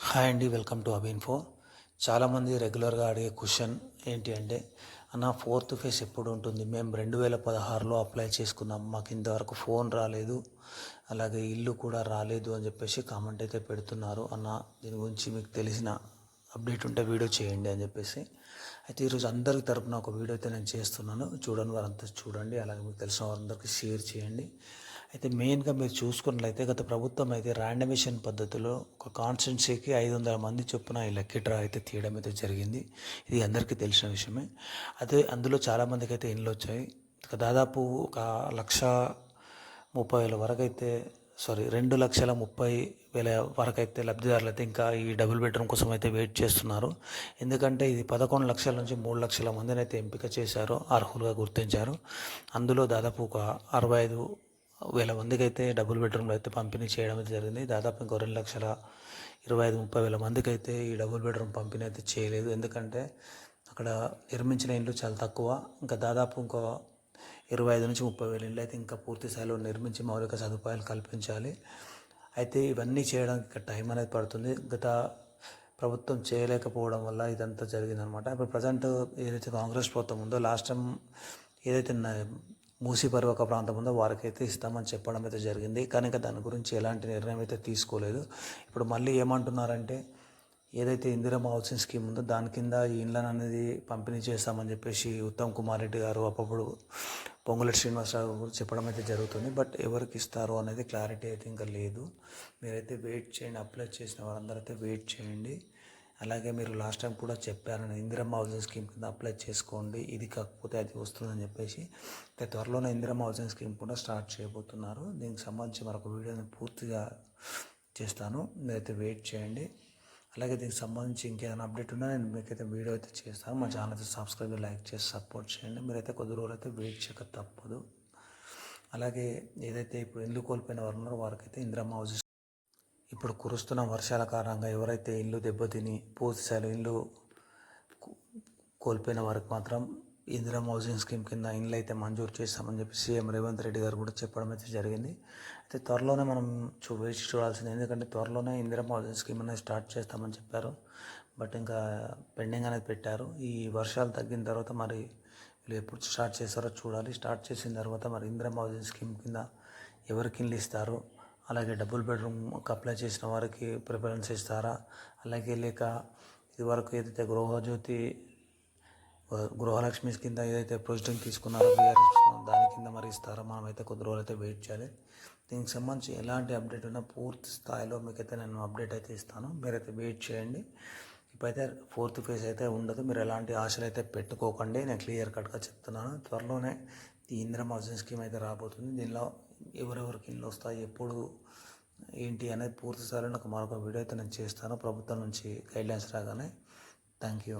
Hi అండి, welcome to అబిన్ఫో. చాలామంది రెగ్యులర్గా అడిగే క్వశ్చన్ ఏంటి అంటే, అన్న ఫోర్త్ ఫేజ్ ఎప్పుడు ఉంటుంది? మేము 2016లో అప్లై చేసుకున్నాం, మాకు ఇంతవరకు ఫోన్ రాలేదు, అలాగే ఇల్లు కూడా రాలేదు అని చెప్పేసి కామెంట్ అయితే పెడుతున్నారు. అన్న దీని గురించి మీకు తెలిసిన అప్డేట్ ఉంటే వీడియో చేయండి అని చెప్పేసి. అయితే ఈరోజు అందరి తరపున ఒక వీడియో అయితే నేను చేస్తున్నాను. చూడని వారంతా చూడండి, అలాగే మీకు తెలిసిన వారందరికీ షేర్ చేయండి. అయితే మెయిన్గా మీరు చూసుకున్నట్లయితే గత ప్రభుత్వం అయితే ర్యాండమేషన్ పద్ధతిలో ఒక కాన్స్టిట్యున్సీకి 500 మంది చొప్పున ఈ లక్కీ డ్రా అయితే తీయడం అయితే జరిగింది. ఇది అందరికీ తెలిసిన విషయమే. అదే అందులో చాలామందికి అయితే ఇండ్లు వచ్చాయి. దాదాపు ఒక 1,30,000 వరకు అయితే 2,30,000 వరకు అయితే లబ్ధిదారులు అయితే ఇంకా ఈ డబుల్ బెడ్రూమ్ కోసం అయితే వెయిట్ చేస్తున్నారు. ఎందుకంటే ఇది 11 లక్షల నుంచి 3 లక్షల మందిని అయితే ఎంపిక చేశారు, అర్హులుగా గుర్తించారు. అందులో దాదాపు ఒక 65,000 మందికి అయితే డబుల్ బెడ్రూమ్లు అయితే పంపిణీ చేయడం అయితే జరిగింది. దాదాపు ఇంకో 2,25,000-30,000 మందికి అయితే ఈ డబుల్ బెడ్రూమ్ పంపిణీ అయితే చేయలేదు. ఎందుకంటే అక్కడ నిర్మించిన ఇండ్లు చాలా తక్కువ. ఇంకా దాదాపు ఇంకో 25,000-30,000 ఇండ్లు అయితే ఇంకా పూర్తి స్థాయిలో నిర్మించి మౌలిక సదుపాయాలు కల్పించాలి. అయితే ఇవన్నీ చేయడానికి టైం అనేది పడుతుంది. గత ప్రభుత్వం చేయలేకపోవడం వల్ల ఇదంతా జరిగిందనమాట. ఇప్పుడు ప్రజెంట్ ఏదైతే కాంగ్రెస్ ప్రభుత్వం ఉందో, లాస్ట్ టైం ఏదైతే మూసీ పరివాహక ప్రాంతం ఉందో వారికైతే ఇస్తామని చెప్పడం అయితే జరిగింది. కానీ దాని గురించి ఎలాంటి నిర్ణయం అయితే తీసుకోలేదు. ఇప్పుడు మళ్ళీ ఏమంటున్నారంటే, ఏదైతే ఇందిరమ్మ హౌసింగ్ స్కీమ్ ఉందో దాని కింద ఈ ఇండ్లను అనేది పంపిణీ చేస్తామని చెప్పేసి ఉత్తమ్ కుమార్ రెడ్డి గారు, అప్పుడు పొంగులేటి శ్రీనివాసరావు చెప్పడం అయితే జరుగుతుంది. బట్ ఎవరికి ఇస్తారో అనేది క్లారిటీ అయితే ఇంకా లేదు. మీరైతే వెయిట్ చేయండి, అప్లై చేసిన వారందరూ అయితే వెయిట్ చేయండి. అలాగే మీరు లాస్ట్ టైం కూడా చెప్పారని ఇందిరమ్మ హౌసింగ్ స్కీమ్ కింద అప్లై చేసుకోండి, ఇది కాకపోతే అది వస్తుందని చెప్పేసి. త్వరలోనే ఇందిరమ్మ హౌసింగ్ స్కీమ్ కూడా స్టార్ట్ చేయబోతున్నారు. దీనికి సంబంధించి మరొక వీడియోని పూర్తిగా చేస్తాను, మీరైతే వెయిట్ చేయండి. అలాగే దీనికి సంబంధించి ఇంకేదైనా అప్డేట్ ఉన్నా నేను మీకైతే వీడియో అయితే చేస్తాను. మా ఛానల్ అయితే సబ్స్క్రైబ్, లైక్ చేసి సపోర్ట్ చేయండి. మీరైతే కొద్ది రోజులు అయితే వెయిట్ చేయక తప్పదు. అలాగే ఏదైతే ఇప్పుడు ఇల్లు కోల్పోయిన వారు ఉన్నారో వారికైతే ఇందిరమ్మ హౌసింగ్, ఇప్పుడు కురుస్తున్న వర్షాల కారణంగా ఎవరైతే ఇల్లు దెబ్బతిని పూర్తి స్థాయిలో ఇల్లు కోల్పోయిన వారికి మాత్రం ఇందిరమ్మ హౌసింగ్ స్కీమ్ కింద ఇండ్లు అయితే మంజూరు చేస్తామని చెప్పి సీఎం రేవంత్ రెడ్డి గారు కూడా చెప్పడం అయితే జరిగింది. అయితే త్వరలోనే మనం వేచి చూడాల్సింది. ఎందుకంటే త్వరలోనే ఇందిరమ్మ హౌసింగ్ స్కీమ్ అనేది స్టార్ట్ చేస్తామని చెప్పారు. బట్ ఇంకా పెండింగ్ అనేది పెట్టారు. ఈ వర్షాలు తగ్గిన తర్వాత మరి వీళ్ళు ఎప్పుడు స్టార్ట్ చేస్తారో చూడాలి. స్టార్ట్ చేసిన తర్వాత మరి ఇందిరమ్మ హౌసింగ్ స్కీమ్ కింద ఎవరికి ఇల్లు ఇస్తారు, అలాగే డబుల్ బెడ్రూమ్కి అప్లై చేసిన వారికి ప్రిఫరెన్స్ ఇస్తారా, అలాగే లేక ఇదివరకు ఏదైతే గృహలక్ష్మి కింద ఏదైతే ప్రొసీడింగ్ తీసుకున్నారో బీఆర్ఎస్ దాని కింద మరి ఇస్తారో మనమైతే కొద్ది రోజులు అయితే వెయిట్ చేయాలి. దీనికి సంబంధించి ఎలాంటి అప్డేట్ ఉన్నా పూర్తి స్థాయిలో మీకైతే నేను అప్డేట్ అయితే ఇస్తాను, మీరైతే వెయిట్ చేయండి. ఇప్పుడైతే ఫోర్త్ ఫేజ్ అయితే ఉండదు, మీరు ఎలాంటి ఆశలు అయితే పెట్టుకోకండి. నేను క్లియర్ కట్గా చెప్తున్నాను. త్వరలోనే ఈ ఇందిరమ్మ హౌసింగ్ స్కీమ్ అయితే రాబోతుంది. దీనిలో ఎవరెవరికి ఇల్లు వస్తాయి, ఎప్పుడు ఏంటి అనేది పూర్తి స్థాయిలో నాకు మరొక వీడియో అయితే నేను చేస్తాను ప్రభుత్వం నుంచి గైడ్లైన్స్ రాగానే. Thank you.